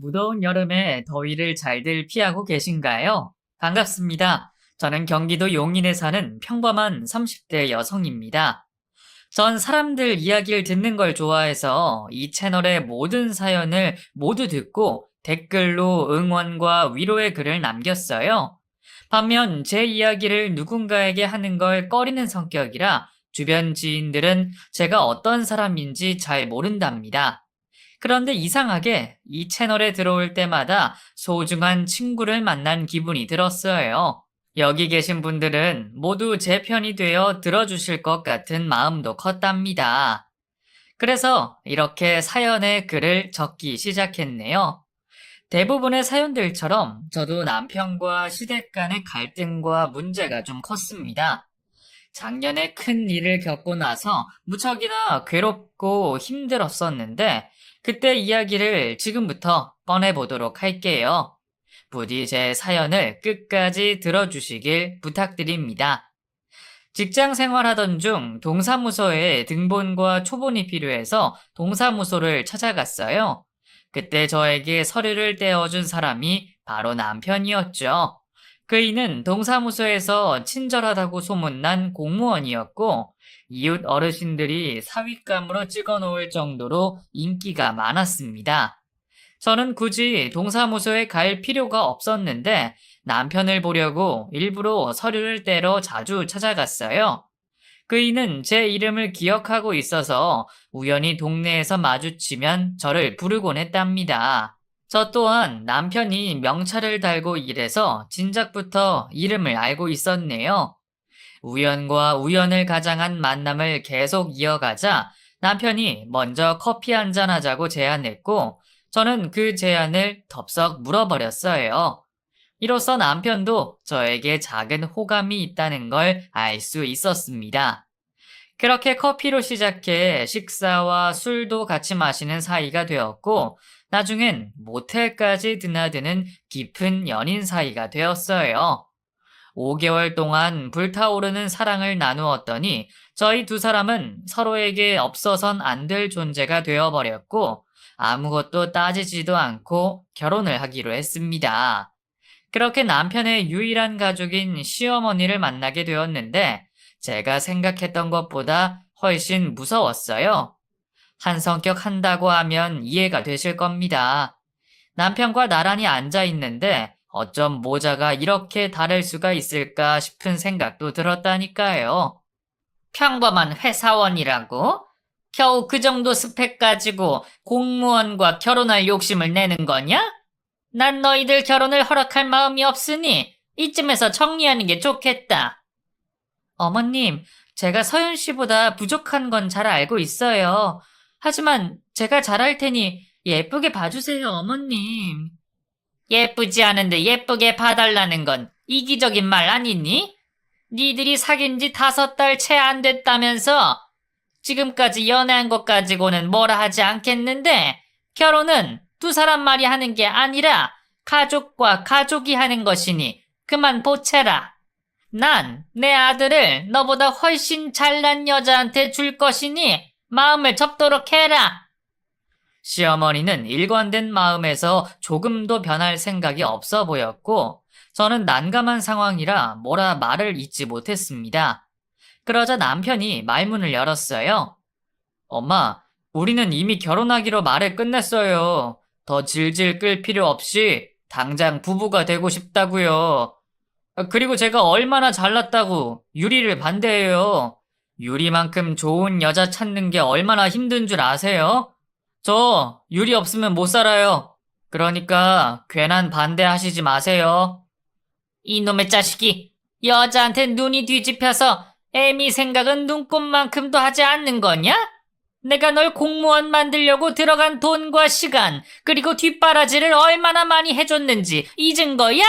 무더운 여름에 더위를 잘들 피하고 계신가요? 반갑습니다. 저는 경기도 용인에 사는 평범한 30대 여성입니다. 전 사람들 이야기를 듣는 걸 좋아해서 이 채널의 모든 사연을 모두 듣고 댓글로 응원과 위로의 글을 남겼어요. 반면 제 이야기를 누군가에게 하는 걸 꺼리는 성격이라 주변 지인들은 제가 어떤 사람인지 잘 모른답니다. 그런데 이상하게 이 채널에 들어올 때마다 소중한 친구를 만난 기분이 들었어요. 여기 계신 분들은 모두 제 편이 되어 들어주실 것 같은 마음도 컸답니다. 그래서 이렇게 사연에 글을 적기 시작했네요. 대부분의 사연들처럼 저도 남편과 시댁 간의 갈등과 문제가 좀 컸습니다. 작년에 큰 일을 겪고 나서 무척이나 괴롭고 힘들었었는데 그때 이야기를 지금부터 꺼내보도록 할게요. 부디 제 사연을 끝까지 들어주시길 부탁드립니다. 직장 생활하던 중 동사무소에 등본과 초본이 필요해서 동사무소를 찾아갔어요. 그때 저에게 서류를 떼어준 사람이 바로 남편이었죠. 그이는 동사무소에서 친절하다고 소문난 공무원이었고 이웃 어르신들이 사윗감으로 찍어 놓을 정도로 인기가 많았습니다. 저는 굳이 동사무소에 갈 필요가 없었는데 남편을 보려고 일부러 서류를 떼러 자주 찾아갔어요. 그이는 제 이름을 기억하고 있어서 우연히 동네에서 마주치면 저를 부르곤 했답니다. 저 또한 남편이 명찰을 달고 일해서 진작부터 이름을 알고 있었네요. 우연과 우연을 가장한 만남을 계속 이어가자 남편이 먼저 커피 한잔 하자고 제안했고 저는 그 제안을 덥석 물어버렸어요. 이로써 남편도 저에게 작은 호감이 있다는 걸 알 수 있었습니다. 그렇게 커피로 시작해 식사와 술도 같이 마시는 사이가 되었고 나중엔 모텔까지 드나드는 깊은 연인 사이가 되었어요. 5개월 동안 불타오르는 사랑을 나누었더니 저희 두 사람은 서로에게 없어선 안 될 존재가 되어버렸고 아무것도 따지지도 않고 결혼을 하기로 했습니다. 그렇게 남편의 유일한 가족인 시어머니를 만나게 되었는데 제가 생각했던 것보다 훨씬 무서웠어요. 한 성격 한다고 하면 이해가 되실 겁니다. 남편과 나란히 앉아 있는데 어쩜 모자가 이렇게 다를 수가 있을까 싶은 생각도 들었다니까요. 평범한 회사원이라고? 겨우 그 정도 스펙 가지고 공무원과 결혼할 욕심을 내는 거냐? 난 너희들 결혼을 허락할 마음이 없으니 이쯤에서 정리하는 게 좋겠다. 어머님, 제가 서윤 씨보다 부족한 건 잘 알고 있어요. 하지만 제가 잘할 테니 예쁘게 봐주세요, 어머님. 예쁘지 않은데 예쁘게 봐달라는 건 이기적인 말 아니니? 니들이 사귄 지 5달 채 안 됐다면서 지금까지 연애한 것 가지고는 뭐라 하지 않겠는데 결혼은 두 사람 말이 하는 게 아니라 가족과 가족이 하는 것이니 그만 보채라. 난 내 아들을 너보다 훨씬 잘난 여자한테 줄 것이니 마음을 접도록 해라. 시어머니는 일관된 마음에서 조금도 변할 생각이 없어 보였고 저는 난감한 상황이라 뭐라 말을 잇지 못했습니다. 그러자 남편이 말문을 열었어요. 엄마, 우리는 이미 결혼하기로 말을 끝냈어요. 더 질질 끌 필요 없이 당장 부부가 되고 싶다고요. 그리고 제가 얼마나 잘났다고 유리를 반대해요. 유리만큼 좋은 여자 찾는 게 얼마나 힘든 줄 아세요? 저 유리 없으면 못 살아요. 그러니까 괜한 반대하시지 마세요. 이놈의 자식이 여자한테 눈이 뒤집혀서 애미 생각은 눈꼽만큼도 하지 않는 거냐? 내가 널 공무원 만들려고 들어간 돈과 시간 그리고 뒷바라지를 얼마나 많이 해줬는지 잊은 거야?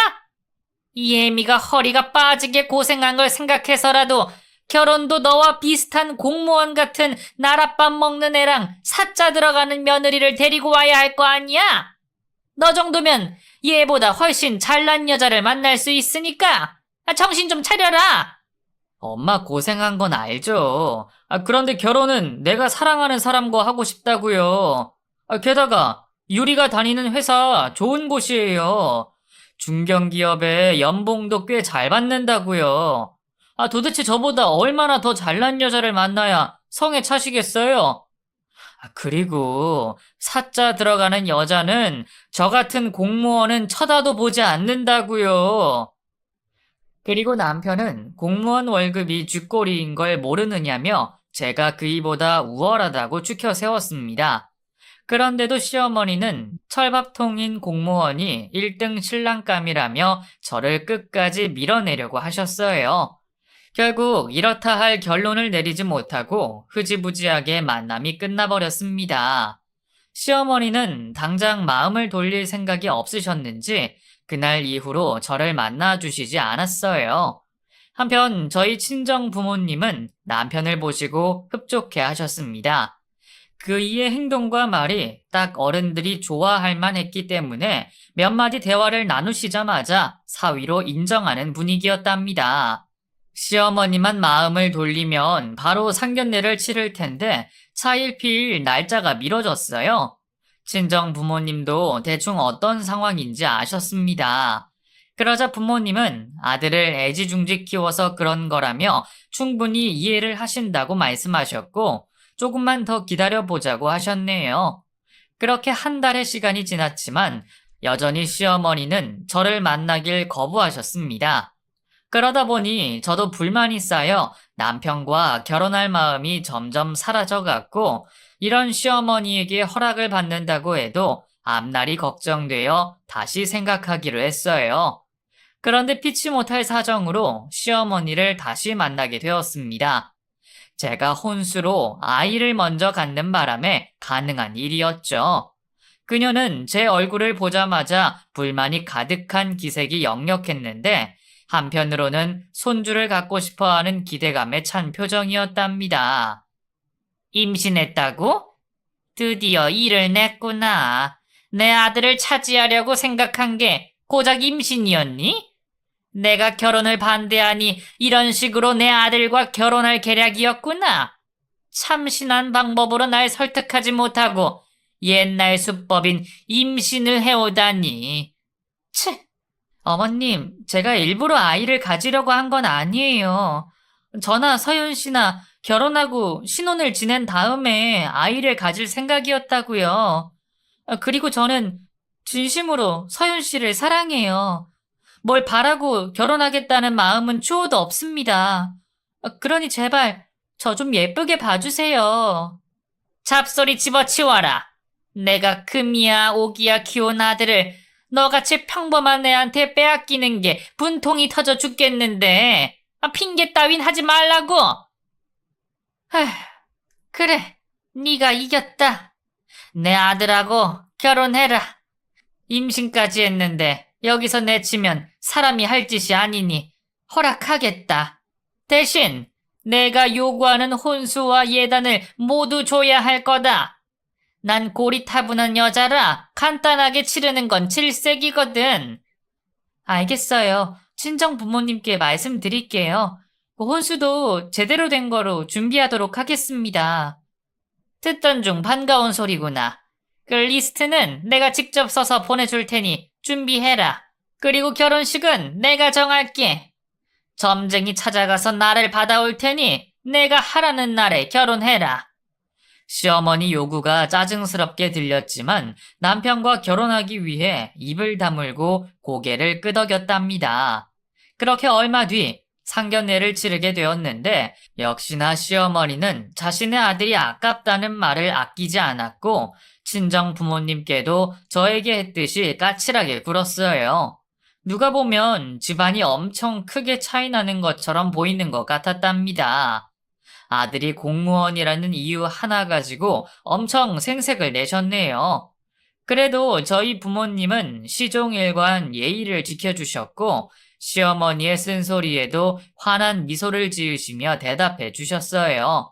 이 애미가 허리가 빠지게 고생한 걸 생각해서라도 결혼도 너와 비슷한 공무원 같은 나랏밥 먹는 애랑 사자 들어가는 며느리를 데리고 와야 할 거 아니야? 너 정도면 얘보다 훨씬 잘난 여자를 만날 수 있으니까 정신 좀 차려라. 엄마 고생한 건 알죠. 그런데 결혼은 내가 사랑하는 사람과 하고 싶다고요. 게다가 유리가 다니는 회사 좋은 곳이에요. 중견기업에 연봉도 꽤 잘 받는다고요. 도대체 저보다 얼마나 더 잘난 여자를 만나야 성에 차시겠어요? 그리고 사자 들어가는 여자는 저 같은 공무원은 쳐다도 보지 않는다고요. 그리고 남편은 공무원 월급이 쥐꼬리인 걸 모르느냐며 제가 그이보다 우월하다고 추켜 세웠습니다. 그런데도 시어머니는 철밥통인 공무원이 1등 신랑감이라며 저를 끝까지 밀어내려고 하셨어요. 결국 이렇다 할 결론을 내리지 못하고 흐지부지하게 만남이 끝나버렸습니다. 시어머니는 당장 마음을 돌릴 생각이 없으셨는지 그날 이후로 저를 만나주시지 않았어요. 한편 저희 친정 부모님은 남편을 보시고 흡족해 하셨습니다. 그이의 행동과 말이 딱 어른들이 좋아할 만했기 때문에 몇 마디 대화를 나누시자마자 사위로 인정하는 분위기였답니다. 시어머니만 마음을 돌리면 바로 상견례를 치를 텐데 차일피일 날짜가 미뤄졌어요. 친정 부모님도 대충 어떤 상황인지 아셨습니다. 그러자 부모님은 아들을 애지중지 키워서 그런 거라며 충분히 이해를 하신다고 말씀하셨고 조금만 더 기다려보자고 하셨네요. 그렇게 한 달의 시간이 지났지만 여전히 시어머니는 저를 만나길 거부하셨습니다. 그러다 보니 저도 불만이 쌓여 남편과 결혼할 마음이 점점 사라져갔고 이런 시어머니에게 허락을 받는다고 해도 앞날이 걱정되어 다시 생각하기로 했어요. 그런데 피치 못할 사정으로 시어머니를 다시 만나게 되었습니다. 제가 혼수로 아이를 먼저 갖는 바람에 가능한 일이었죠. 그녀는 제 얼굴을 보자마자 불만이 가득한 기색이 역력했는데 한편으로는 손주를 갖고 싶어하는 기대감에 찬 표정이었답니다. 임신했다고? 드디어 일을 냈구나. 내 아들을 차지하려고 생각한 게 고작 임신이었니? 내가 결혼을 반대하니 이런 식으로 내 아들과 결혼할 계략이었구나. 참신한 방법으로 날 설득하지 못하고 옛날 수법인 임신을 해오다니. 치! 어머님, 제가 일부러 아이를 가지려고 한 건 아니에요. 저나 서윤 씨나 결혼하고 신혼을 지낸 다음에 아이를 가질 생각이었다고요. 그리고 저는 진심으로 서윤 씨를 사랑해요. 뭘 바라고 결혼하겠다는 마음은 추호도 없습니다. 그러니 제발 저 좀 예쁘게 봐주세요. 잡소리 집어치워라. 내가 금이야 오기야 키운 아들을 너같이 평범한 애한테 빼앗기는 게 분통이 터져 죽겠는데 핑계 따윈 하지 말라고. 하, 그래, 네가 이겼다. 내 아들하고 결혼해라. 임신까지 했는데 여기서 내치면 사람이 할 짓이 아니니 허락하겠다. 대신 내가 요구하는 혼수와 예단을 모두 줘야 할 거다. 난 고리타분한 여자라 간단하게 치르는 건 질색이거든. 알겠어요. 친정 부모님께 말씀드릴게요. 혼수도 제대로 된 거로 준비하도록 하겠습니다. 듣던 중 반가운 소리구나. 그 리스트는 내가 직접 써서 보내줄 테니 준비해라. 그리고 결혼식은 내가 정할게. 점쟁이 찾아가서 나를 받아올 테니 내가 하라는 날에 결혼해라. 시어머니 요구가 짜증스럽게 들렸지만 남편과 결혼하기 위해 입을 다물고 고개를 끄덕였답니다. 그렇게 얼마 뒤 상견례를 치르게 되었는데 역시나 시어머니는 자신의 아들이 아깝다는 말을 아끼지 않았고 친정 부모님께도 저에게 했듯이 까칠하게 굴었어요. 누가 보면 집안이 엄청 크게 차이 나는 것처럼 보이는 것 같았답니다. 아들이 공무원이라는 이유 하나 가지고 엄청 생색을 내셨네요. 그래도 저희 부모님은 시종일관 예의를 지켜주셨고 시어머니의 쓴소리에도 환한 미소를 지으시며 대답해 주셨어요.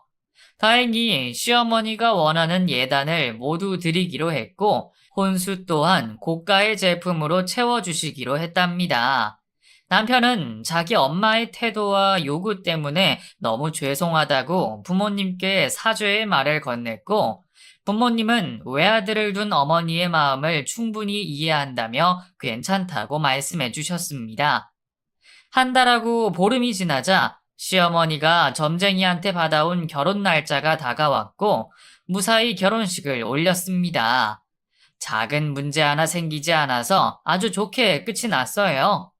다행히 시어머니가 원하는 예단을 모두 드리기로 했고 혼수 또한 고가의 제품으로 채워주시기로 했답니다. 남편은 자기 엄마의 태도와 요구 때문에 너무 죄송하다고 부모님께 사죄의 말을 건넸고 부모님은 외아들을 둔 어머니의 마음을 충분히 이해한다며 괜찮다고 말씀해 주셨습니다. 한 달하고 보름이 지나자 시어머니가 점쟁이한테 받아온 결혼 날짜가 다가왔고 무사히 결혼식을 올렸습니다. 작은 문제 하나 생기지 않아서 아주 좋게 끝이 났어요.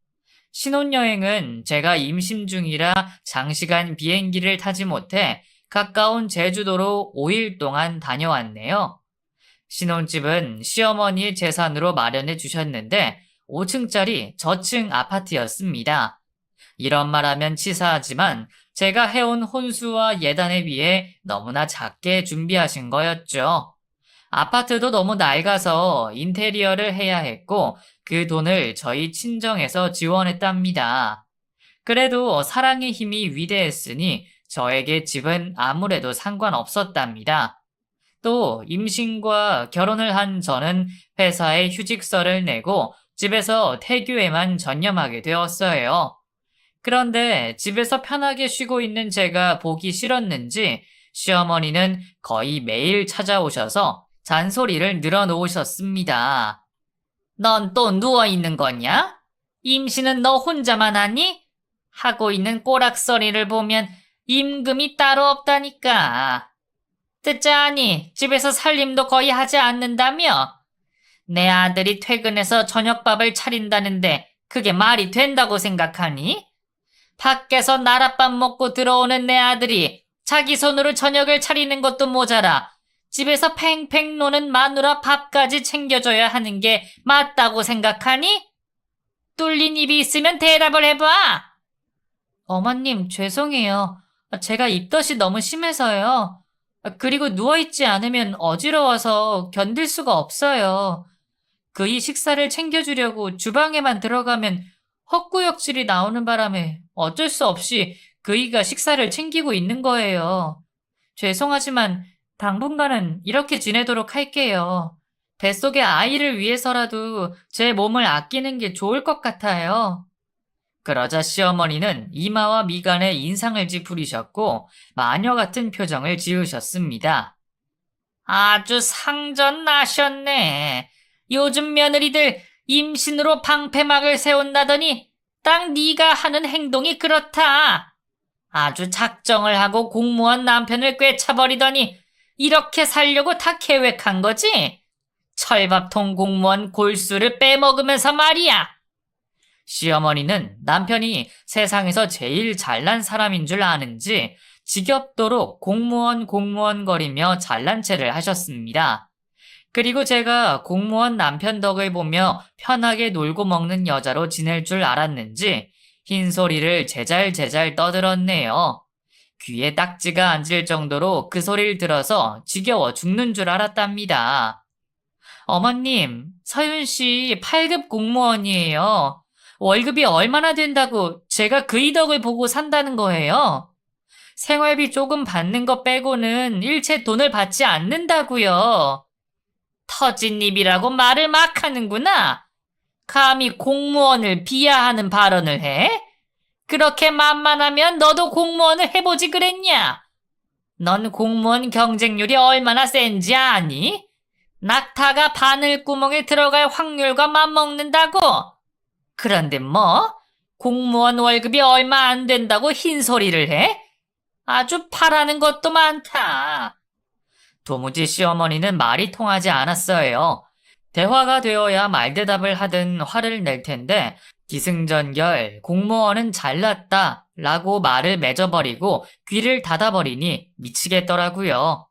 신혼여행은 제가 임신 중이라 장시간 비행기를 타지 못해 가까운 제주도로 5일 동안 다녀왔네요. 신혼집은 시어머니의 재산으로 마련해 주셨는데 5층짜리 저층 아파트였습니다. 이런 말하면 치사하지만 제가 해온 혼수와 예단에 비해 너무나 작게 준비하신 거였죠. 아파트도 너무 낡아서 인테리어를 해야 했고 그 돈을 저희 친정에서 지원했답니다. 그래도 사랑의 힘이 위대했으니 저에게 집은 아무래도 상관없었답니다. 또 임신과 결혼을 한 저는 회사에 휴직서를 내고 집에서 태교에만 전념하게 되었어요. 그런데 집에서 편하게 쉬고 있는 제가 보기 싫었는지 시어머니는 거의 매일 찾아오셔서 잔소리를 늘어놓으셨습니다. 넌 또 누워있는 거냐? 임신은 너 혼자만 하니? 하고 있는 꼬락서리를 보면 임금이 따로 없다니까. 듣자하니 집에서 살림도 거의 하지 않는다며? 내 아들이 퇴근해서 저녁밥을 차린다는데 그게 말이 된다고 생각하니? 밖에서 나랏밥 먹고 들어오는 내 아들이 자기 손으로 저녁을 차리는 것도 모자라 집에서 팽팽 노는 마누라 밥까지 챙겨줘야 하는 게 맞다고 생각하니? 뚫린 입이 있으면 대답을 해봐! 어머님, 죄송해요. 제가 입덧이 너무 심해서요. 그리고 누워있지 않으면 어지러워서 견딜 수가 없어요. 그이 식사를 챙겨주려고 주방에만 들어가면 헛구역질이 나오는 바람에 어쩔 수 없이 그이가 식사를 챙기고 있는 거예요. 죄송하지만 당분간은 이렇게 지내도록 할게요. 뱃속의 아이를 위해서라도 제 몸을 아끼는 게 좋을 것 같아요. 그러자 시어머니는 이마와 미간에 인상을 찌푸리셨고 마녀 같은 표정을 지으셨습니다. 아주 상전 나셨네. 요즘 며느리들 임신으로 방패막을 세운다더니 딱 네가 하는 행동이 그렇다. 아주 작정을 하고 공무원 남편을 꿰차버리더니 이렇게 살려고 다 계획한 거지? 철밥통 공무원 골수를 빼먹으면서 말이야. 시어머니는 남편이 세상에서 제일 잘난 사람인 줄 아는지 지겹도록 공무원 거리며 잘난 체를 하셨습니다. 그리고 제가 공무원 남편 덕을 보며 편하게 놀고 먹는 여자로 지낼 줄 알았는지 흰소리를 제잘제잘 떠들었네요. 귀에 딱지가 앉을 정도로 그 소리를 들어서 지겨워 죽는 줄 알았답니다. 어머님, 서윤씨 8급 공무원이에요. 월급이 얼마나 된다고 제가 그이 덕을 보고 산다는 거예요? 생활비 조금 받는 거 빼고는 일체 돈을 받지 않는다고요. 터진 입이라고 말을 막 하는구나. 감히 공무원을 비하하는 발언을 해? 그렇게 만만하면 너도 공무원을 해보지 그랬냐? 넌 공무원 경쟁률이 얼마나 센지 아니? 낙타가 바늘구멍에 들어갈 확률과 맞먹는다고? 그런데 뭐? 공무원 월급이 얼마 안 된다고 흰소리를 해? 아주 바라는 것도 많다. 도무지 시어머니는 말이 통하지 않았어요. 대화가 되어야 말대답을 하든 화를 낼 텐데 기승전결 공무원은 잘났다 라고 말을 맺어버리고 귀를 닫아버리니 미치겠더라고요.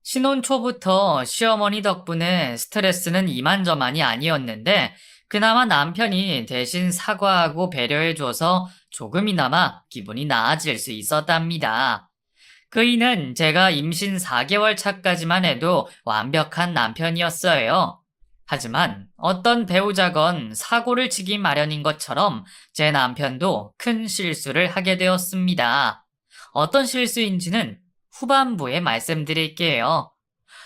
신혼 초부터 시어머니 덕분에 스트레스는 이만저만이 아니었는데 그나마 남편이 대신 사과하고 배려해줘서 조금이나마 기분이 나아질 수 있었답니다. 그이는 제가 임신 4개월 차까지만 해도 완벽한 남편이었어요. 하지만 어떤 배우자건 사고를 치기 마련인 것처럼 제 남편도 큰 실수를 하게 되었습니다. 어떤 실수인지는 후반부에 말씀드릴게요.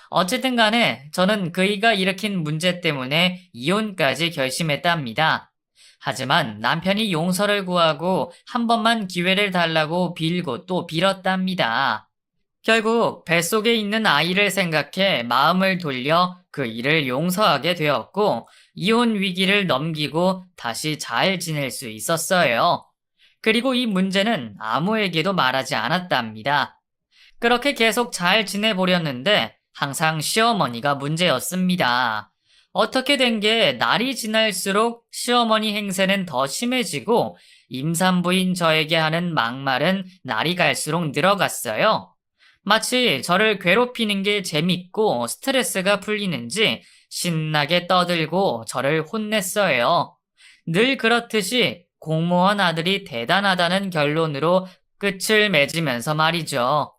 어쨌든 간에 저는 그이가 일으킨 문제 때문에 이혼까지 결심했답니다. 하지만 남편이 용서를 구하고 한 번만 기회를 달라고 빌고 또 빌었답니다. 결국 뱃속에 있는 아이를 생각해 마음을 돌려 그 일을 용서하게 되었고, 이혼 위기를 넘기고 다시 잘 지낼 수 있었어요. 그리고 이 문제는 아무에게도 말하지 않았답니다. 그렇게 계속 잘 지내보렸는데 항상 시어머니가 문제였습니다. 어떻게 된 게 날이 지날수록 시어머니 행세는 더 심해지고 임산부인 저에게 하는 막말은 날이 갈수록 늘어갔어요. 마치 저를 괴롭히는 게 재밌고 스트레스가 풀리는지 신나게 떠들고 저를 혼냈어요. 늘 그렇듯이 공무원 아들이 대단하다는 결론으로 끝을 맺으면서 말이죠.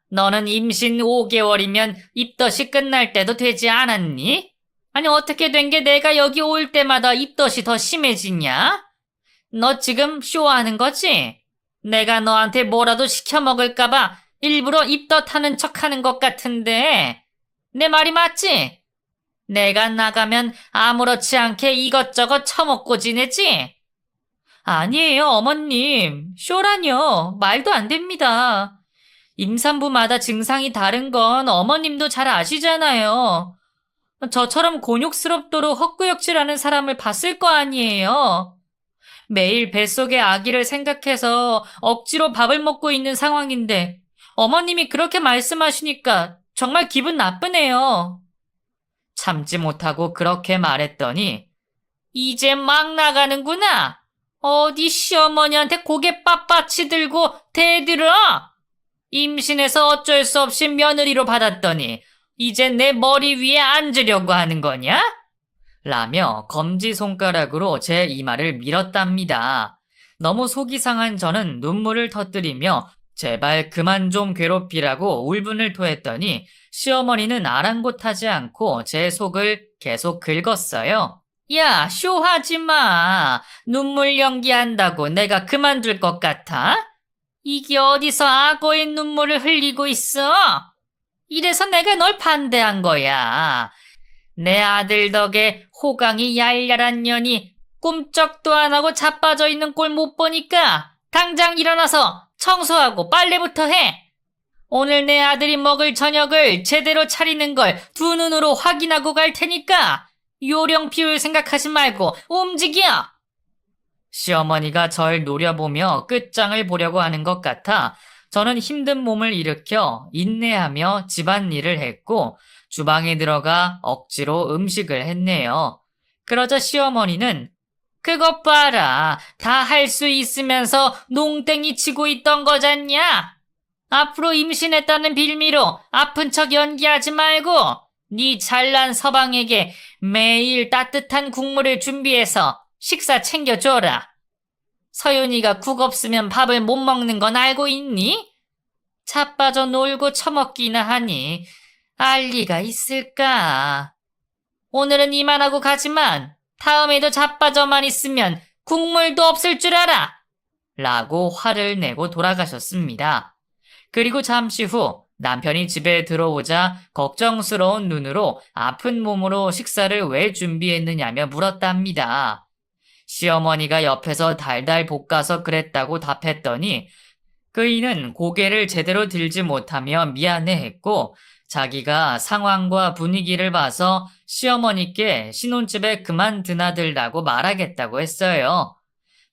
너는 임신 5개월이면 입덧이 끝날 때도 되지 않았니? 아니, 어떻게 된 게 내가 여기 올 때마다 입덧이 더 심해지냐? 너 지금 쇼하는 거지? 내가 너한테 뭐라도 시켜 먹을까봐 일부러 입덧하는 척 하는 것 같은데. 내 말이 맞지? 내가 나가면 아무렇지 않게 이것저것 처먹고 지내지? 아니에요, 어머님. 쇼라뇨. 말도 안 됩니다. 임산부마다 증상이 다른 건 어머님도 잘 아시잖아요. 저처럼 곤욕스럽도록 헛구역질하는 사람을 봤을 거 아니에요. 매일 뱃속의 아기를 생각해서 억지로 밥을 먹고 있는 상황인데 어머님이 그렇게 말씀하시니까 정말 기분 나쁘네요. 참지 못하고 그렇게 말했더니 이제 막 나가는구나. 어디 시어머니한테 고개 빳빳이 들고 대들어. 임신해서 어쩔 수 없이 며느리로 받았더니 이제 내 머리 위에 앉으려고 하는 거냐? 라며 검지손가락으로 제 이마를 밀었답니다. 너무 속이 상한 저는 눈물을 터뜨리며 제발 그만 좀 괴롭히라고 울분을 토했더니 시어머니는 아랑곳하지 않고 제 속을 계속 긁었어요. 야, 쇼하지 마. 눈물 연기한다고 내가 그만둘 것 같아? 이게 어디서 악어의 눈물을 흘리고 있어? 이래서 내가 널 반대한 거야. 내 아들 덕에 호강이 얄얄한 년이 꿈쩍도 안 하고 자빠져 있는 꼴 못 보니까 당장 일어나서 청소하고 빨래부터 해. 오늘 내 아들이 먹을 저녁을 제대로 차리는 걸 두 눈으로 확인하고 갈 테니까 요령 피울 생각하지 말고 움직여. 시어머니가 절 노려보며 끝장을 보려고 하는 것 같아 저는 힘든 몸을 일으켜 인내하며 집안일을 했고 주방에 들어가 억지로 음식을 했네요. 그러자 시어머니는 그것 봐라. 다 할 수 있으면서 농땡이 치고 있던 거잖냐? 앞으로 임신했다는 빌미로 아픈 척 연기하지 말고 네 잘난 서방에게 매일 따뜻한 국물을 준비해서 식사 챙겨줘라. 서윤이가 국 없으면 밥을 못 먹는 건 알고 있니? 자빠져 놀고 처먹기나 하니 알 리가 있을까? 오늘은 이만하고 가지만 다음에도 자빠져만 있으면 국물도 없을 줄 알아! 라고 화를 내고 돌아가셨습니다. 그리고 잠시 후 남편이 집에 들어오자 걱정스러운 눈으로 아픈 몸으로 식사를 왜 준비했느냐며 물었답니다. 시어머니가 옆에서 달달 볶아서 그랬다고 답했더니 그이는 고개를 제대로 들지 못하며 미안해했고 자기가 상황과 분위기를 봐서 시어머니께 신혼집에 그만 드나들라고 말하겠다고 했어요.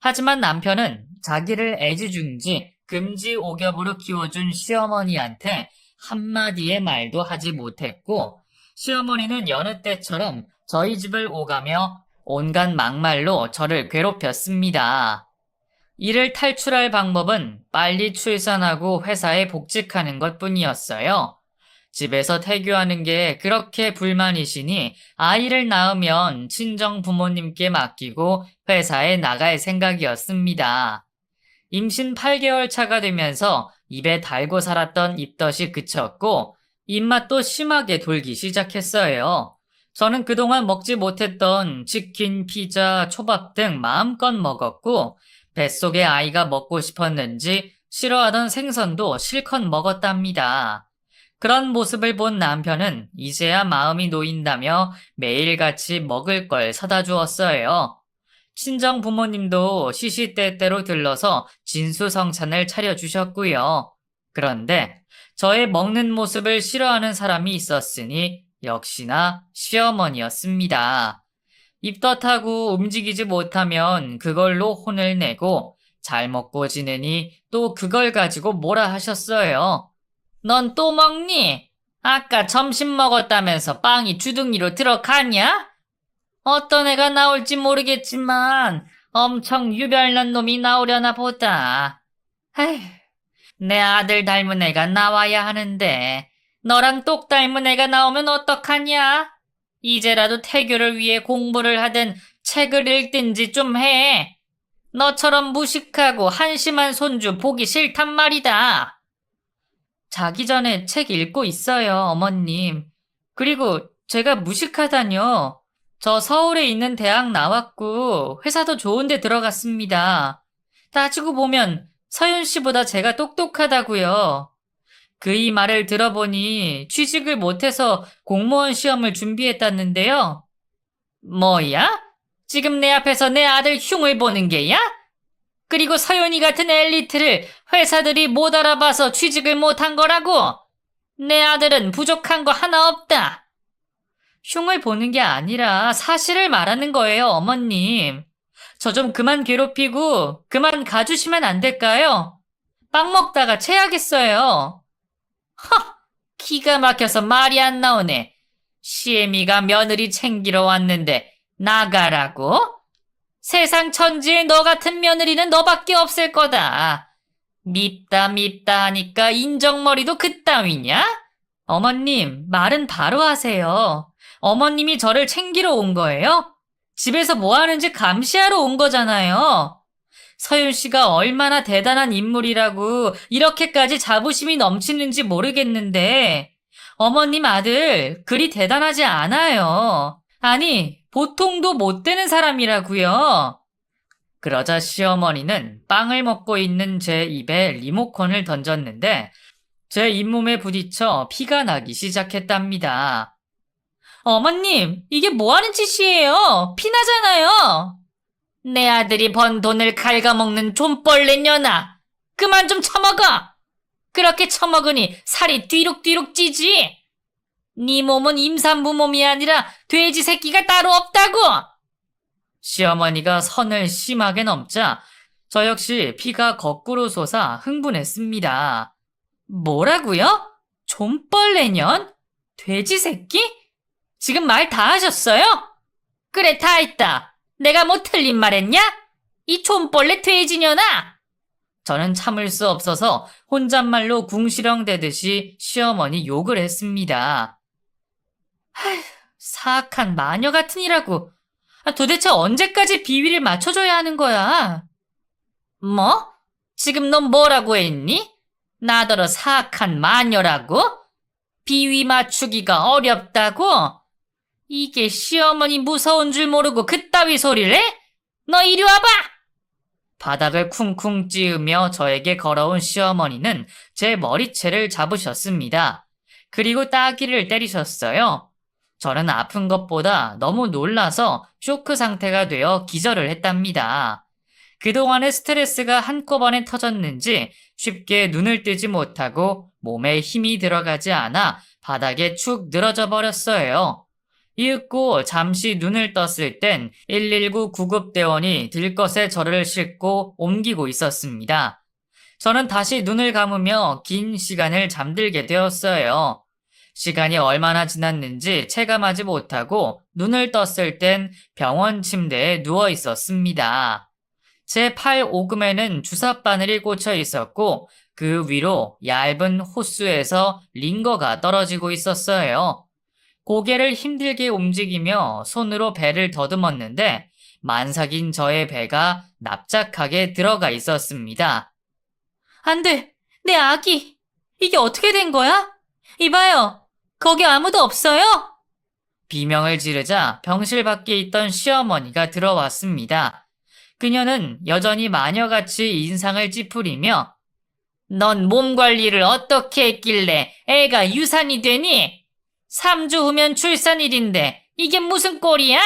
하지만 남편은 자기를 애지중지 금지옥엽으로 키워준 시어머니한테 한마디의 말도 하지 못했고 시어머니는 여느 때처럼 저희 집을 오가며 온갖 막말로 저를 괴롭혔습니다. 이를 탈출할 방법은 빨리 출산하고 회사에 복직하는 것뿐이었어요. 집에서 태교하는 게 그렇게 불만이시니 아이를 낳으면 친정 부모님께 맡기고 회사에 나갈 생각이었습니다. 임신 8개월 차가 되면서 입에 달고 살았던 입덧이 그쳤고 입맛도 심하게 돌기 시작했어요. 저는 그동안 먹지 못했던 치킨, 피자, 초밥 등 마음껏 먹었고 뱃속에 아이가 먹고 싶었는지 싫어하던 생선도 실컷 먹었답니다. 그런 모습을 본 남편은 이제야 마음이 놓인다며 매일같이 먹을 걸 사다 주었어요. 친정 부모님도 시시때때로 들러서 진수성찬을 차려주셨고요. 그런데 저의 먹는 모습을 싫어하는 사람이 있었으니 역시나 시어머니였습니다. 입덧하고 움직이지 못하면 그걸로 혼을 내고 잘 먹고 지내니 또 그걸 가지고 뭐라 하셨어요. 넌 또 먹니? 아까 점심 먹었다면서 빵이 주둥이로 들어가냐? 어떤 애가 나올지 모르겠지만 엄청 유별난 놈이 나오려나 보다. 아휴, 내 아들 닮은 애가 나와야 하는데 너랑 똑 닮은 애가 나오면 어떡하냐? 이제라도 태교를 위해 공부를 하든 책을 읽든지 좀 해. 너처럼 무식하고 한심한 손주 보기 싫단 말이다. 자기 전에 책 읽고 있어요, 어머님. 그리고 제가 무식하다뇨. 저 서울에 있는 대학 나왔고 회사도 좋은 데 들어갔습니다. 따지고 보면 서윤 씨보다 제가 똑똑하다고요. 그 이 말을 들어보니 취직을 못해서 공무원 시험을 준비했다는데요. 뭐야? 지금 내 앞에서 내 아들 흉을 보는 게야? 그리고 서윤이 같은 엘리트를 회사들이 못 알아봐서 취직을 못한 거라고? 내 아들은 부족한 거 하나 없다. 흉을 보는 게 아니라 사실을 말하는 거예요, 어머님. 저 좀 그만 괴롭히고 그만 가주시면 안 될까요? 빵 먹다가 체하겠어요. 허! 기가 막혀서 말이 안 나오네. 시애미가 며느리 챙기러 왔는데 나가라고? 세상 천지에 너 같은 며느리는 너밖에 없을 거다. 밉다 하니까 인정머리도 그따위냐? 어머님, 말은 바로 하세요. 어머님이 저를 챙기러 온 거예요? 집에서 뭐 하는지 감시하러 온 거잖아요. 서윤 씨가 얼마나 대단한 인물이라고 이렇게까지 자부심이 넘치는지 모르겠는데 어머님 아들 그리 대단하지 않아요. 아니, 보통도 못 되는 사람이라고요. 그러자 시어머니는 빵을 먹고 있는 제 입에 리모컨을 던졌는데 제 잇몸에 부딪혀 피가 나기 시작했답니다. 어머님, 이게 뭐 하는 짓이에요? 피나잖아요. 내 아들이 번 돈을 갉아먹는 존벌레 년아. 그만 좀 처먹어. 그렇게 처먹으니 살이 뒤룩뒤룩 찌지. 네 몸은 임산부 몸이 아니라 돼지 새끼가 따로 없다고. 시어머니가 선을 심하게 넘자 저 역시 피가 거꾸로 솟아 흥분했습니다. 뭐라고요? 존벌레년? 돼지 새끼? 지금 말 다 하셨어요? 그래, 다 했다. 내가 뭐 틀린 말 했냐? 이 존벌레 돼지년아! 저는 참을 수 없어서 혼잣말로 궁시렁대듯이 시어머니 욕을 했습니다. 아휴, 사악한 마녀 같으니라고. 도대체 언제까지 비위를 맞춰줘야 하는 거야? 뭐? 지금 넌 뭐라고 했니? 나더러 사악한 마녀라고? 비위 맞추기가 어렵다고? 이게 시어머니 무서운 줄 모르고 그따위 소리를 해? 너 이리 와봐! 바닥을 쿵쿵 찌으며 저에게 걸어온 시어머니는 제 머리채를 잡으셨습니다. 그리고 따귀를 때리셨어요. 저는 아픈 것보다 너무 놀라서 쇼크 상태가 되어 기절을 했답니다. 그동안의 스트레스가 한꺼번에 터졌는지 쉽게 눈을 뜨지 못하고 몸에 힘이 들어가지 않아 바닥에 축 늘어져 버렸어요. 이윽고 잠시 눈을 떴을 땐 119 구급대원이 들것에 저를 싣고 옮기고 있었습니다. 저는 다시 눈을 감으며 긴 시간을 잠들게 되었어요. 시간이 얼마나 지났는지 체감하지 못하고 눈을 떴을 땐 병원 침대에 누워 있었습니다. 제 팔 오금에는 주사바늘이 꽂혀 있었고 그 위로 얇은 호수에서 링거가 떨어지고 있었어요. 고개를 힘들게 움직이며 손으로 배를 더듬었는데 만삭인 저의 배가 납작하게 들어가 있었습니다. 안 돼! 내 아기! 이게 어떻게 된 거야? 이봐요! 거기 아무도 없어요? 비명을 지르자 병실 밖에 있던 시어머니가 들어왔습니다. 그녀는 여전히 마녀같이 인상을 찌푸리며 넌 몸 관리를 어떻게 했길래 애가 유산이 되니? 3주 후면 출산일인데 이게 무슨 꼴이야?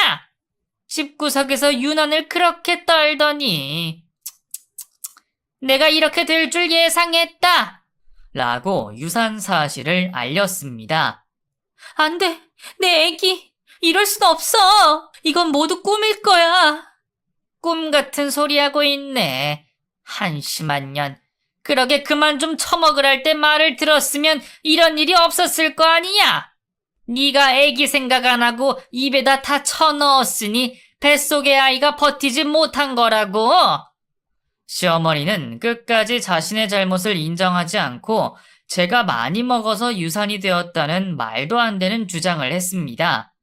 집구석에서 유난을 그렇게 떨더니 내가 이렇게 될 줄 예상했다. 라고 유산 사실을 알렸습니다. 안 돼, 내 애기. 이럴 순 없어. 이건 모두 꿈일 거야. 꿈 같은 소리 하고 있네. 한심한 년. 그러게 그만 좀 처먹으랄 때 말을 들었으면 이런 일이 없었을 거 아니냐? 네가 애기 생각 안 하고 입에다 다 쳐넣었으니 뱃속의 아이가 버티지 못한 거라고. 시어머니는 끝까지 자신의 잘못을 인정하지 않고 제가 많이 먹어서 유산이 되었다는 말도 안 되는 주장을 했습니다.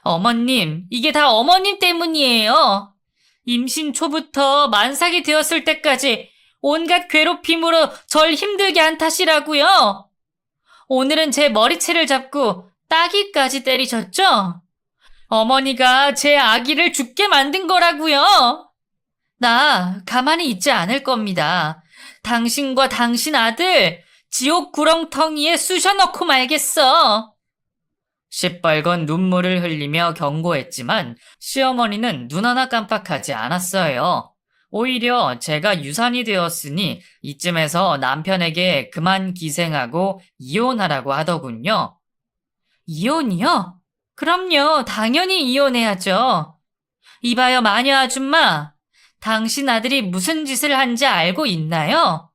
어머님, 이게 다 어머님 때문이에요. 임신 초부터 만삭이 되었을 때까지 온갖 괴롭힘으로 절 힘들게 한 탓이라고요. 오늘은 제 머리채를 잡고 따귀까지 때리셨죠? 어머니가 제 아기를 죽게 만든 거라고요. 나 가만히 있지 않을 겁니다. 당신과 당신 아들 지옥 구렁텅이에 쑤셔넣고 말겠어. 시뻘건 눈물을 흘리며 경고했지만 시어머니는 눈 하나 깜빡하지 않았어요. 오히려 제가 유산이 되었으니 이쯤에서 남편에게 그만 기생하고 이혼하라고 하더군요. 이혼이요? 그럼요, 당연히 이혼해야죠. 이봐요, 마녀 아줌마. 당신 아들이 무슨 짓을 한지 알고 있나요?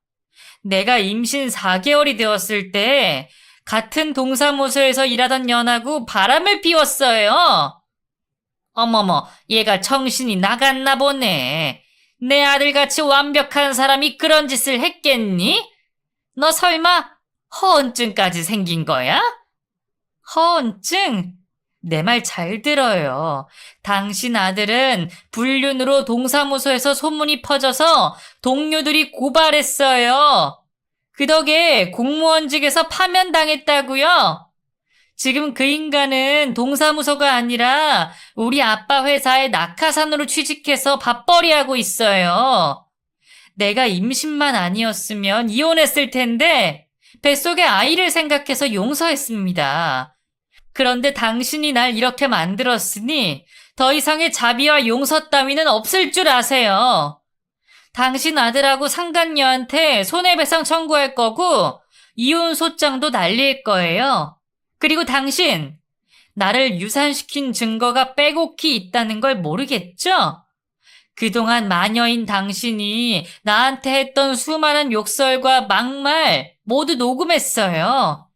내가 임신 4개월이 되었을 때 같은 동사무소에서 일하던 년하고 바람을 피웠어요. 어머머, 얘가 정신이 나갔나 보네. 내 아들같이 완벽한 사람이 그런 짓을 했겠니? 너 설마 허언증까지 생긴 거야? 허언증? 내 말 잘 들어요. 당신 아들은 불륜으로 동사무소에서 소문이 퍼져서 동료들이 고발했어요. 그 덕에 공무원직에서 파면당했다고요. 지금 그 인간은 동사무소가 아니라 우리 아빠 회사의 낙하산으로 취직해서 밥벌이하고 있어요. 내가 임신만 아니었으면 이혼했을 텐데 뱃속의 아이를 생각해서 용서했습니다. 그런데 당신이 날 이렇게 만들었으니 더 이상의 자비와 용서 따위는 없을 줄 아세요. 당신 아들하고 상간녀한테 손해배상 청구할 거고 이혼 소장도 날릴 거예요. 그리고 당신, 나를 유산시킨 증거가 빼곡히 있다는 걸 모르겠죠? 그동안 마녀인 당신이 나한테 했던 수많은 욕설과 막말 모두 녹음했어요.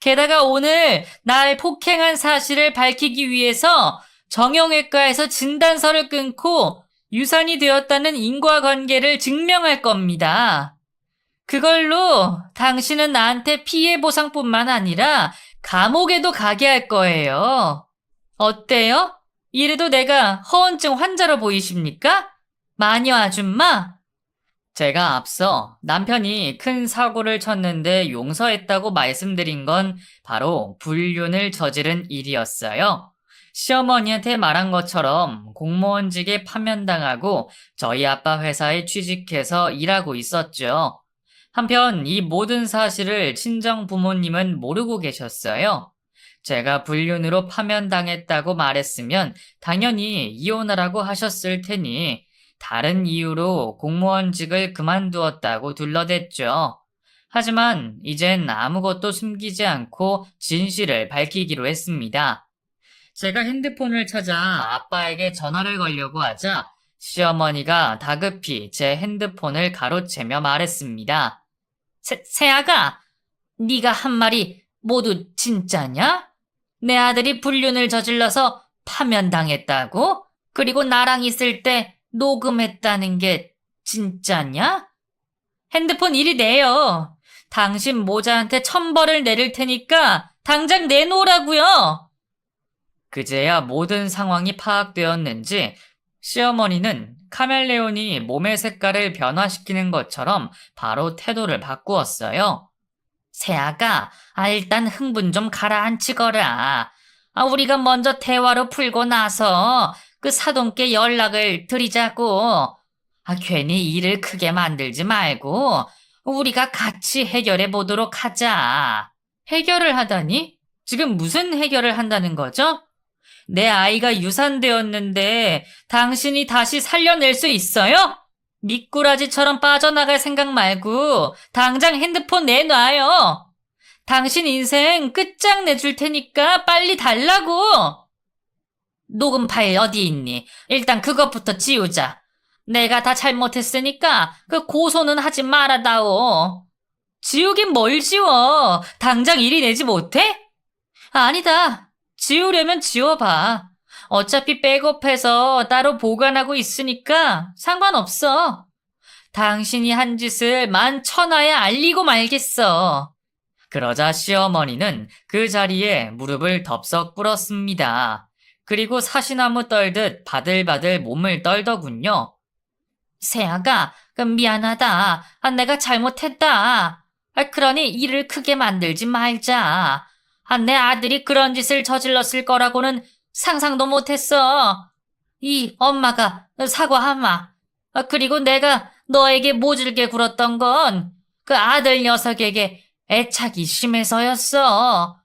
게다가 오늘 날 폭행한 사실을 밝히기 위해서 정형외과에서 진단서를 끊고 유산이 되었다는 인과관계를 증명할 겁니다. 그걸로 당신은 나한테 피해보상뿐만 아니라 감옥에도 가게 할 거예요. 어때요? 이래도 내가 허언증 환자로 보이십니까? 마녀 아줌마? 제가 앞서 남편이 큰 사고를 쳤는데 용서했다고 말씀드린 건 바로 불륜을 저지른 일이었어요. 시어머니한테 말한 것처럼 공무원직에 파면당하고 저희 아빠 회사에 취직해서 일하고 있었죠. 한편 이 모든 사실을 친정 부모님은 모르고 계셨어요. 제가 불륜으로 파면당했다고 말했으면 당연히 이혼하라고 하셨을 테니 다른 이유로 공무원직을 그만두었다고 둘러댔죠. 하지만 이젠 아무것도 숨기지 않고 진실을 밝히기로 했습니다. 제가 핸드폰을 찾아 아빠에게 전화를 걸려고 하자 시어머니가 다급히 제 핸드폰을 가로채며 말했습니다. 새아가, 네가 한 말이 모두 진짜냐? 내 아들이 불륜을 저질러서 파면당했다고? 그리고 나랑 있을 때 녹음했다는 게 진짜냐? 핸드폰 이리 내요. 당신 모자한테 1,000벌을 내릴 테니까 당장 내놓으라고요. 그제야 모든 상황이 파악되었는지 시어머니는 카멜레온이 몸의 색깔을 변화시키는 것처럼 바로 태도를 바꾸었어요. 새아가, 일단 흥분 좀 가라앉히거라. 우리가 먼저 대화로 풀고 나서 그 사돈께 연락을 드리자고. 괜히 일을 크게 만들지 말고 우리가 같이 해결해 보도록 하자. 해결을 하다니? 지금 무슨 해결을 한다는 거죠? 내 아이가 유산되었는데 당신이 다시 살려낼 수 있어요? 미꾸라지처럼 빠져나갈 생각 말고 당장 핸드폰 내놔요. 당신 인생 끝장내줄 테니까 빨리 달라고. 녹음 파일 어디 있니? 일단 그것부터 지우자. 내가 다 잘못했으니까 그 고소는 하지 말아다오. 지우긴 뭘 지워? 당장 일이 내지 못해? 아니다. 지우려면 지워봐. 어차피 백업해서 따로 보관하고 있으니까 상관없어. 당신이 한 짓을 만천하에 알리고 말겠어. 그러자 시어머니는 그 자리에 무릎을 덥석 꿇었습니다. 그리고 사시나무 떨듯 바들바들 몸을 떨더군요. 세아가, 미안하다. 내가 잘못했다. 그러니 일을 크게 만들지 말자. 내 아들이 그런 짓을 저질렀을 거라고는 상상도 못했어. 이 엄마가 사과하마. 그리고 내가 너에게 모질게 굴었던 건 그 아들 녀석에게 애착이 심해서였어.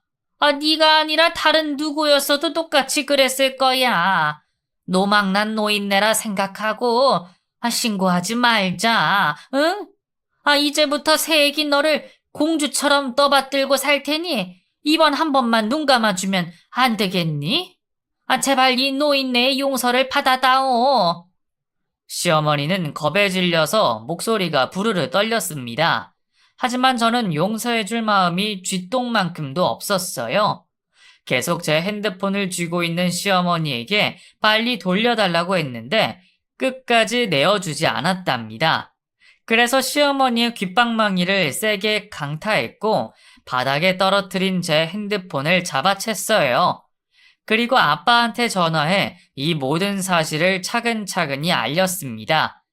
네가 아니라 다른 누구였어도 똑같이 그랬을 거야. 노망난 노인네라 생각하고 신고하지 말자. 응? 이제부터 새애기 너를 공주처럼 떠받들고 살 테니 이번 한 번만 눈 감아주면 안 되겠니? 제발 이 노인네의 용서를 받아다오. 시어머니는 겁에 질려서 목소리가 부르르 떨렸습니다. 하지만 저는 용서해줄 마음이 쥐똥만큼도 없었어요. 계속 제 핸드폰을 쥐고 있는 시어머니에게 빨리 돌려달라고 했는데 끝까지 내어주지 않았답니다. 그래서 시어머니의 귓방망이를 세게 강타했고 바닥에 떨어뜨린 제 핸드폰을 잡아챘어요. 그리고 아빠한테 전화해 이 모든 사실을 차근차근히 알렸습니다.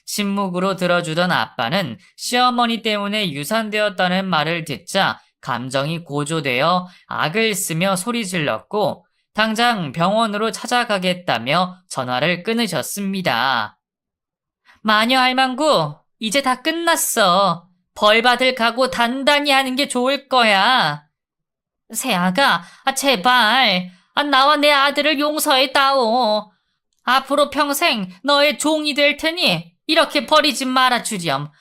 침묵으로 들어주던 아빠는 시어머니 때문에 유산되었다는 말을 듣자 감정이 고조되어 악을 쓰며 소리 질렀고 당장 병원으로 찾아가겠다며 전화를 끊으셨습니다. 마녀 할망구, 이제 다 끝났어. 벌 받을 각오 단단히 하는 게 좋을 거야. 세아가, 제발, 나와 내 아들을 용서해다오. 앞으로 평생 너의 종이 될 테니 이렇게 버리지 말아주렴.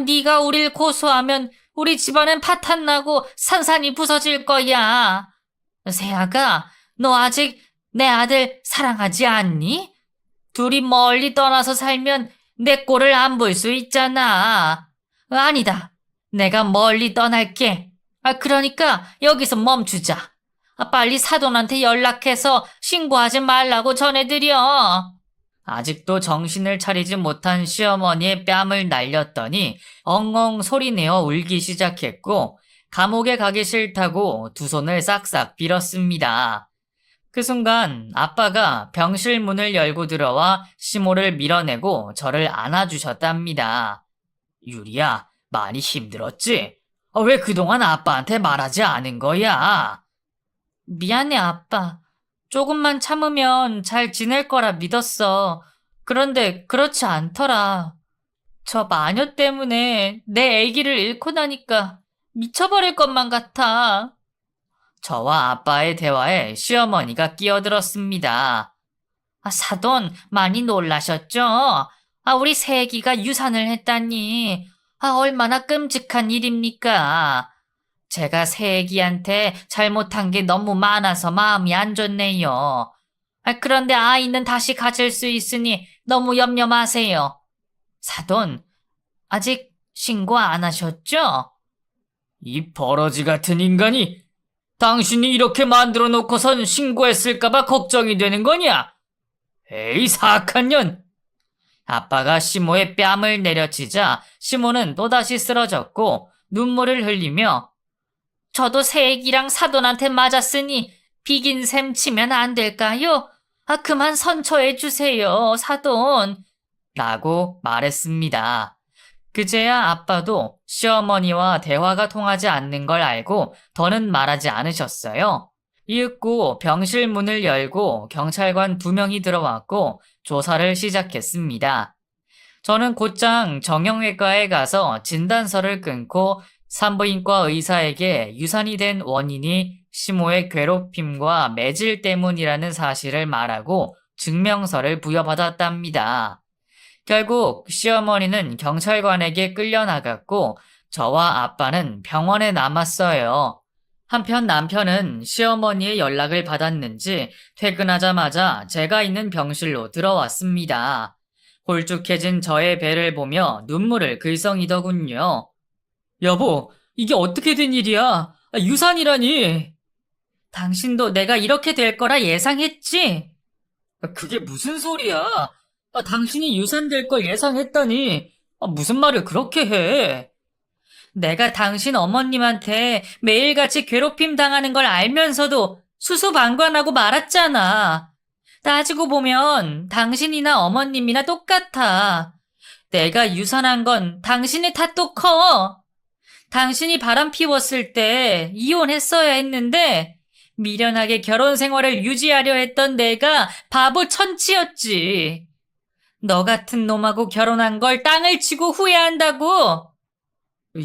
네가 우릴 고소하면 우리 집안은 파탄나고 산산이 부서질 거야. 세아가, 너 아직 내 아들 사랑하지 않니? 둘이 멀리 떠나서 살면 내 꼴을 안 볼 수 있잖아. 아니다. 내가 멀리 떠날게. 그러니까 여기서 멈추자. 빨리 사돈한테 연락해서 신고하지 말라고 전해드려. 아직도 정신을 차리지 못한 시어머니의 뺨을 날렸더니 엉엉 소리내어 울기 시작했고 감옥에 가기 싫다고 두 손을 싹싹 빌었습니다. 그 순간 아빠가 병실 문을 열고 들어와 시모를 밀어내고 저를 안아주셨답니다. 유리야, 많이 힘들었지? 왜 그동안 아빠한테 말하지 않은 거야? 미안해, 아빠. 조금만 참으면 잘 지낼 거라 믿었어. 그런데 그렇지 않더라. 저 마녀 때문에 내 아기를 잃고 나니까 미쳐버릴 것만 같아. 저와 아빠의 대화에 시어머니가 끼어들었습니다. 사돈, 많이 놀라셨죠? 우리 새애기가 유산을 했다니. 얼마나 끔찍한 일입니까? 제가 새애기한테 잘못한 게 너무 많아서 마음이 안 좋네요. 그런데 아이는 다시 가질 수 있으니 너무 염려 마세요. 사돈, 아직 신고 안 하셨죠? 이 버러지 같은 인간이 당신이 이렇게 만들어 놓고선 신고했을까봐 걱정이 되는 거냐? 에이, 사악한 년! 아빠가 시모의 뺨을 내려치자 시모는 또다시 쓰러졌고 눈물을 흘리며 저도 새애기랑 사돈한테 맞았으니 비긴 셈 치면 안 될까요? 그만 선처해 주세요, 사돈. 라고 말했습니다. 그제야 아빠도 시어머니와 대화가 통하지 않는 걸 알고 더는 말하지 않으셨어요. 이윽고 병실 문을 열고 경찰관 2명이 들어왔고 조사를 시작했습니다. 저는 곧장 정형외과에 가서 진단서를 끊고 산부인과 의사에게 유산이 된 원인이 시모의 괴롭힘과 매질 때문이라는 사실을 말하고 증명서를 부여받았답니다. 결국 시어머니는 경찰관에게 끌려나갔고 저와 아빠는 병원에 남았어요. 한편 남편은 시어머니의 연락을 받았는지 퇴근하자마자 제가 있는 병실로 들어왔습니다. 홀쭉해진 저의 배를 보며 눈물을 글썽이더군요. 여보, 이게 어떻게 된 일이야? 유산이라니. 당신도 내가 이렇게 될 거라 예상했지? 그게 무슨 소리야? 당신이 유산될 걸 예상했다니. 무슨 말을 그렇게 해? 내가 당신 어머님한테 매일같이 괴롭힘 당하는 걸 알면서도 수수방관하고 말았잖아. 따지고 보면 당신이나 어머님이나 똑같아. 내가 유산한 건 당신의 탓도 커. 당신이 바람 피웠을 때 이혼했어야 했는데 미련하게 결혼 생활을 유지하려 했던 내가 바보 천치였지. 너 같은 놈하고 결혼한 걸 땅을 치고 후회한다고.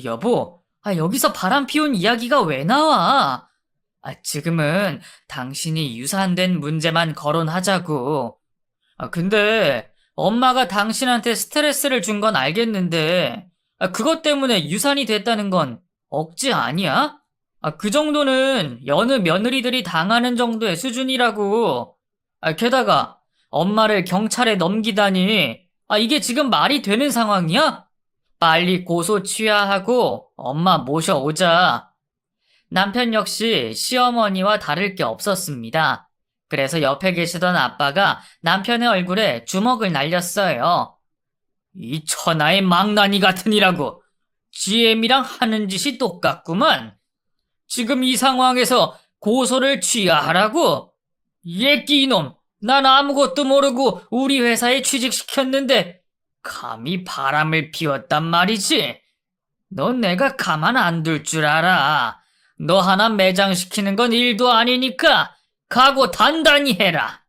여보, 여기서 바람 피운 이야기가 왜 나와? 지금은 당신이 유산된 문제만 거론하자고. 근데 엄마가 당신한테 스트레스를 준 건 알겠는데, 그것 때문에 유산이 됐다는 건 억지 아니야? 그 정도는 여느 며느리들이 당하는 정도의 수준이라고. 게다가 엄마를 경찰에 넘기다니. 이게 지금 말이 되는 상황이야? 빨리 고소 취하하고 엄마 모셔오자. 남편 역시 시어머니와 다를 게 없었습니다. 그래서 옆에 계시던 아빠가 남편의 얼굴에 주먹을 날렸어요. 이 천하의 망나니 같으니라고. GM이랑 하는 짓이 똑같구만. 지금 이 상황에서 고소를 취하하라고? 예끼 이놈, 난 아무것도 모르고 우리 회사에 취직시켰는데 감히 바람을 피웠단 말이지. 넌 내가 가만 안 둘 줄 알아. 너 하나 매장시키는 건 일도 아니니까 각오 단단히 해라.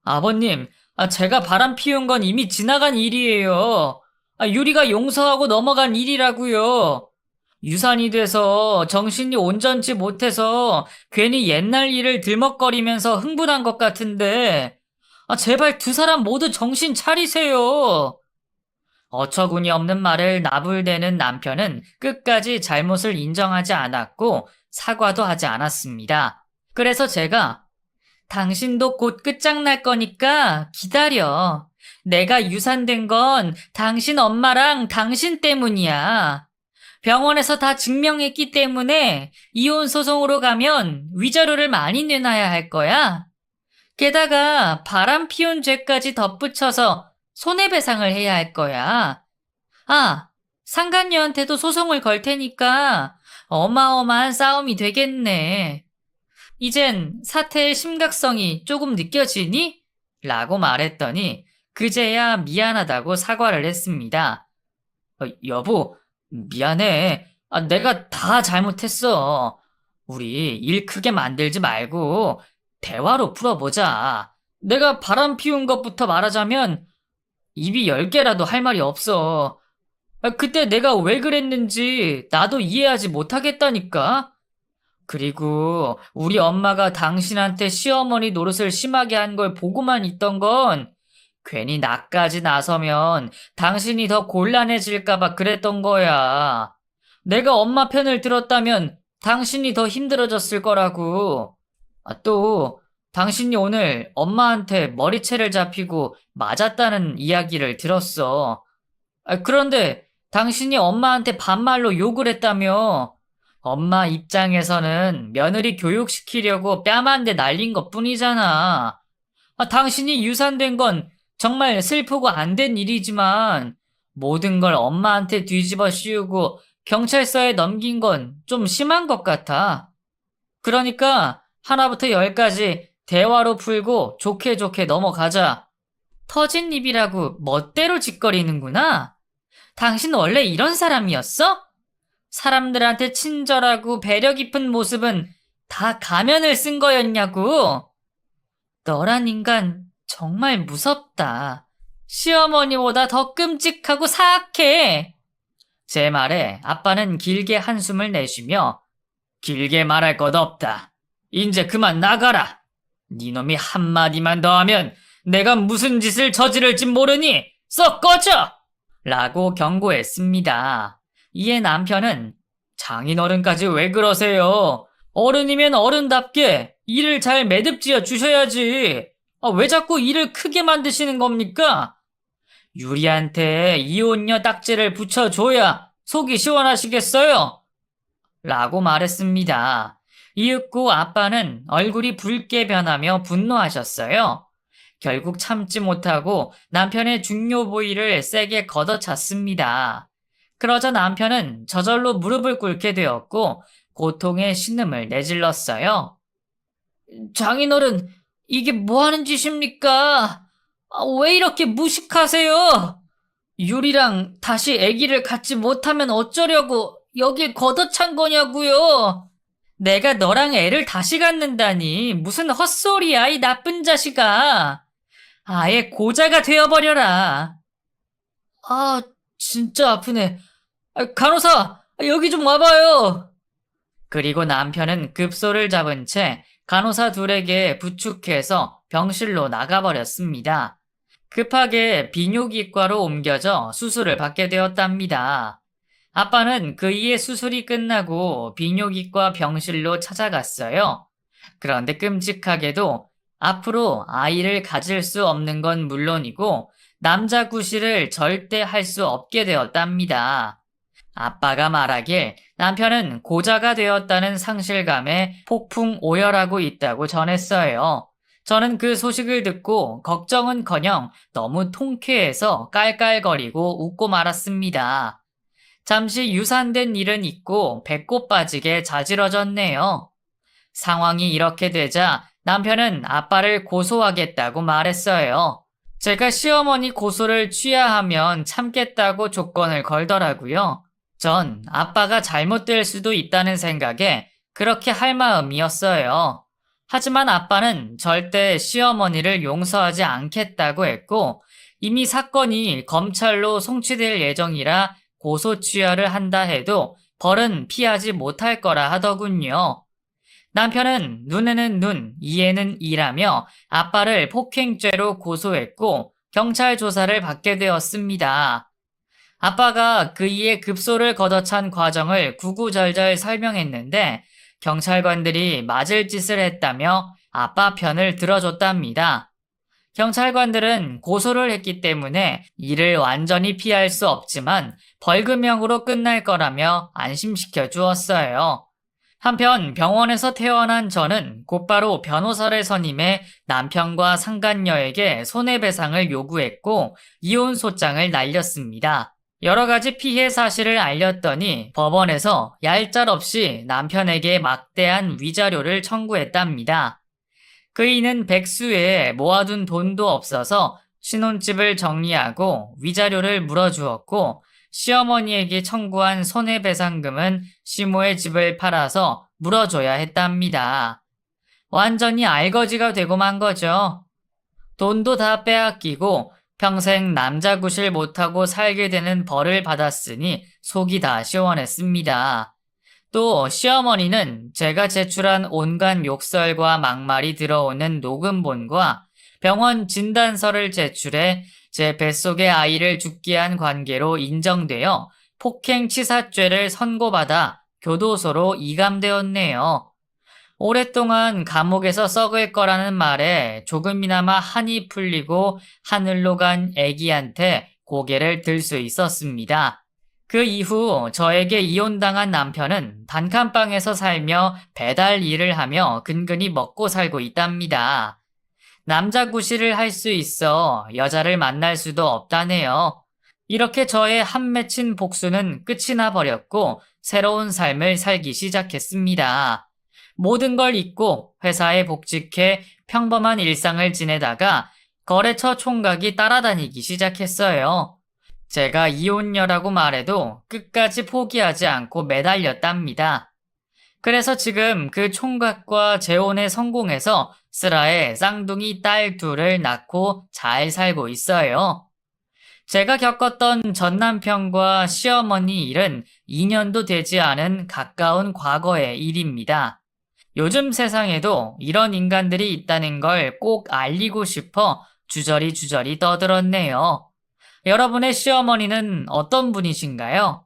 아버님, 제가 바람 피운 건 이미 지나간 일이에요. 유리가 용서하고 넘어간 일이라고요. 유산이 돼서 정신이 온전치 못해서 괜히 옛날 일을 들먹거리면서 흥분한 것 같은데, 제발 두 사람 모두 정신 차리세요. 어처구니 없는 말을 나불대는 남편은 끝까지 잘못을 인정하지 않았고 사과도 하지 않았습니다. 그래서 제가 당신도 곧 끝장날 거니까 기다려. 내가 유산된 건 당신 엄마랑 당신 때문이야. 병원에서 다 증명했기 때문에 이혼 소송으로 가면 위자료를 많이 내놔야 할 거야. 게다가 바람 피운 죄까지 덧붙여서 손해배상을 해야 할 거야. 상간녀한테도 소송을 걸 테니까 어마어마한 싸움이 되겠네. 이젠 사태의 심각성이 조금 느껴지니? 라고 말했더니 그제야 미안하다고 사과를 했습니다. 여보, 미안해. 내가 다 잘못했어. 우리 일 크게 만들지 말고 대화로 풀어보자. 내가 바람 피운 것부터 말하자면 입이 10개라도 할 말이 없어. 그때 내가 왜 그랬는지 나도 이해하지 못하겠다니까. 그리고 우리 엄마가 당신한테 시어머니 노릇을 심하게 한 걸 보고만 있던 건 괜히 나까지 나서면 당신이 더 곤란해질까봐 그랬던 거야. 내가 엄마 편을 들었다면 당신이 더 힘들어졌을 거라고. 또 당신이 오늘 엄마한테 머리채를 잡히고 맞았다는 이야기를 들었어. 그런데 당신이 엄마한테 반말로 욕을 했다며. 엄마 입장에서는 며느리 교육시키려고 뺨 한 대 날린 것 뿐이잖아. 당신이 유산된 건 정말 슬프고 안 된 일이지만 모든 걸 엄마한테 뒤집어 씌우고 경찰서에 넘긴 건 좀 심한 것 같아. 그러니까 하나부터 10까지 대화로 풀고 좋게 좋게 넘어가자. 터진 입이라고 멋대로 짓거리는구나. 당신 원래 이런 사람이었어? 사람들한테 친절하고 배려 깊은 모습은 다 가면을 쓴 거였냐고. 너란 인간 정말 무섭다. 시어머니보다 더 끔찍하고 사악해. 제 말에 아빠는 길게 한숨을 내쉬며 길게 말할 것 없다. 이제 그만 나가라. 니놈이 한마디만 더 하면 내가 무슨 짓을 저지를지 모르니 썩 꺼져! 라고 경고했습니다. 이에 남편은 장인어른까지 왜 그러세요? 어른이면 어른답게 일을 잘 매듭지어 주셔야지. 왜 자꾸 일을 크게 만드시는 겁니까? 유리한테 이혼녀 딱지를 붙여줘야 속이 시원하시겠어요? 라고 말했습니다. 이윽고 아빠는 얼굴이 붉게 변하며 분노하셨어요. 결국 참지 못하고 남편의 중요 부위를 세게 걷어찼습니다. 그러자 남편은 저절로 무릎을 꿇게 되었고 고통의 신음을 내질렀어요. 장인어른, 이게 뭐 하는 짓입니까? 왜 이렇게 무식하세요? 유리랑 다시 아기를 갖지 못하면 어쩌려고 여길 걷어찬 거냐고요? 내가 너랑 애를 다시 갖는다니 무슨 헛소리야, 이 나쁜 자식아. 아예 고자가 되어버려라. 진짜 아프네. 간호사, 여기 좀 와봐요. 그리고 남편은 급소를 잡은 채 간호사 둘에게 부축해서 병실로 나가버렸습니다. 급하게 비뇨기과로 옮겨져 수술을 받게 되었답니다. 아빠는 그이의 수술이 끝나고 비뇨기과 병실로 찾아갔어요. 그런데 끔찍하게도 앞으로 아이를 가질 수 없는 건 물론이고 남자 구실을 절대 할 수 없게 되었답니다. 아빠가 말하길 남편은 고자가 되었다는 상실감에 폭풍 오열하고 있다고 전했어요. 저는 그 소식을 듣고 걱정은커녕 너무 통쾌해서 깔깔거리고 웃고 말았습니다. 잠시 유산된 일은 잊고 배꼽 빠지게 자지러졌네요. 상황이 이렇게 되자 남편은 아빠를 고소하겠다고 말했어요. 제가 시어머니 고소를 취하하면 참겠다고 조건을 걸더라고요. 전 아빠가 잘못될 수도 있다는 생각에 그렇게 할 마음이었어요. 하지만 아빠는 절대 시어머니를 용서하지 않겠다고 했고 이미 사건이 검찰로 송치될 예정이라 고소 취하를 한다 해도 벌은 피하지 못할 거라 하더군요. 남편은 눈에는 눈, 이에는 이라며 아빠를 폭행죄로 고소했고 경찰 조사를 받게 되었습니다. 아빠가 그이의 급소를 걷어찬 과정을 구구절절 설명했는데 경찰관들이 맞을 짓을 했다며 아빠 편을 들어줬답니다. 경찰관들은 고소를 했기 때문에 이를 완전히 피할 수 없지만 벌금형으로 끝날 거라며 안심시켜 주었어요. 한편 병원에서 퇴원한 저는 곧바로 변호사를 선임해 남편과 상간녀에게 손해배상을 요구했고 이혼 소장을 날렸습니다. 여러 가지 피해 사실을 알렸더니 법원에서 얄짤없이 남편에게 막대한 위자료를 청구했답니다. 그이는 백수에 모아둔 돈도 없어서 신혼집을 정리하고 위자료를 물어주었고 시어머니에게 청구한 손해배상금은 시모의 집을 팔아서 물어줘야 했답니다. 완전히 알거지가 되고 만 거죠. 돈도 다 빼앗기고 평생 남자 구실 못하고 살게 되는 벌을 받았으니 속이 다 시원했습니다. 또 시어머니는 제가 제출한 온갖 욕설과 막말이 들어오는 녹음본과 병원 진단서를 제출해 제 뱃속의 아이를 죽게 한 관계로 인정되어 폭행치사죄를 선고받아 교도소로 이감되었네요. 오랫동안 감옥에서 썩을 거라는 말에 조금이나마 한이 풀리고 하늘로 간 애기한테 고개를 들 수 있었습니다. 그 이후 저에게 이혼당한 남편은 단칸방에서 살며 배달 일을 하며 근근히 먹고 살고 있답니다. 남자 구실을 할 수 있어 여자를 만날 수도 없다네요. 이렇게 저의 한 맺힌 복수는 끝이 나 버렸고 새로운 삶을 살기 시작했습니다. 모든 걸 잊고 회사에 복직해 평범한 일상을 지내다가 거래처 총각이 따라다니기 시작했어요. 제가 이혼녀라고 말해도 끝까지 포기하지 않고 매달렸답니다. 그래서 지금 그 총각과 재혼에 성공해서 슬아에 쌍둥이 딸 둘을 낳고 잘 살고 있어요. 제가 겪었던 전남편과 시어머니 일은 2년도 되지 않은 가까운 과거의 일입니다. 요즘 세상에도 이런 인간들이 있다는 걸 꼭 알리고 싶어 주저리 떠들었네요. 여러분의 시어머니는 어떤 분이신가요?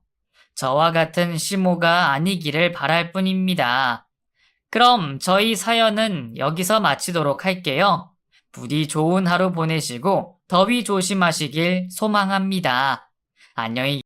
저와 같은 시모가 아니기를 바랄 뿐입니다. 그럼 저희 사연은 여기서 마치도록 할게요. 부디 좋은 하루 보내시고 더위 조심하시길 소망합니다. 안녕히